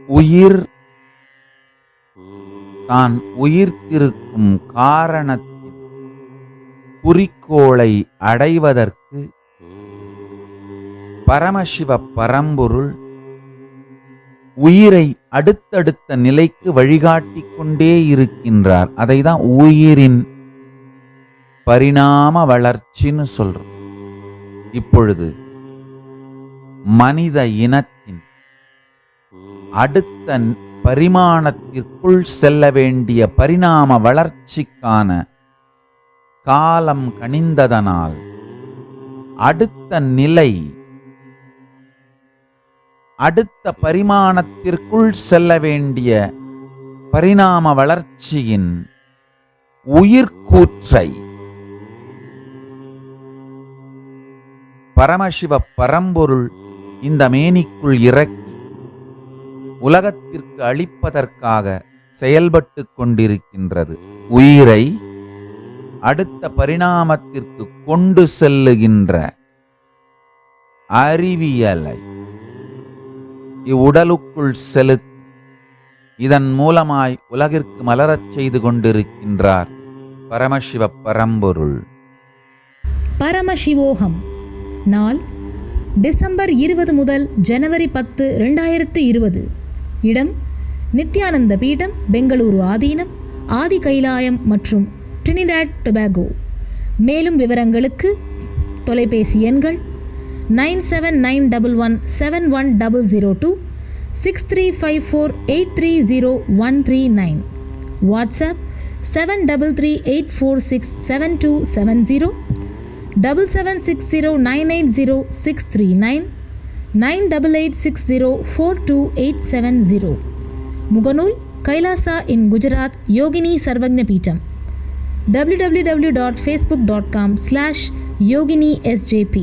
உயிர் தான் உயிர்த்திருக்கும் காரணத்தின் குறிக்கோளை அடைவதற்கு பரமசிவ பரம்பொருள் உயிரை அடுத்தடுத்த நிலைக்கு வழிகாட்டிக் கொண்டே இருக்கின்றார். அதைதான் உயிரின் பரிணாம வளர்ச்சின்னு சொல்றோம். இப்பொழுது மனித இனத்தின் அடுத்த பரிமாணத்திற்குள் செல்ல வேண்டிய பரிணாம வளர்ச்சிக்கான காலம் கனிந்ததனால் அடுத்த நிலை, அடுத்த பரிமாணத்திற்குள் செல்ல வேண்டிய பரிணாம வளர்ச்சியின் உயிர்கூற்றை பரமசிவ பரம்பொருள் இந்த மேனிக்குள் இறக்கி உலகத்திற்கு அளிப்பதற்காக செயல்பட்டு கொண்டிருக்கின்றது. உயிரை அடுத்த பரிணாமத்திற்கு கொண்டு செல்லுகின்ற அறிவியலை இவ்வுடலுக்குள் செலுத்தி இதன் மூலமாய் உலகிற்கு மலரச் செய்து கொண்டிருக்கின்றார் பரமசிவ பரம்பொருள். பரமசிவோகம். நாள் டிசம்பர் 20 முதல் ஜனவரி 10, 2020. இடம் நித்யானந்த பீடம், பெங்களூரு ஆதீனம், ஆதி கைலாயம் மற்றும் ட்ரினிடாட் டொபாகோ. மேலும் விவரங்களுக்கு தொலைபேசி எண்கள் 9791171002, 6354830139, வாட்ஸ்அப் 7338467270, 7760980639, 9886042870. முகநூல் கைலாசா இன் குஜராத் யோகினி சர்வக்ஞ பீட்டம். www.facebook.com/yoginisjp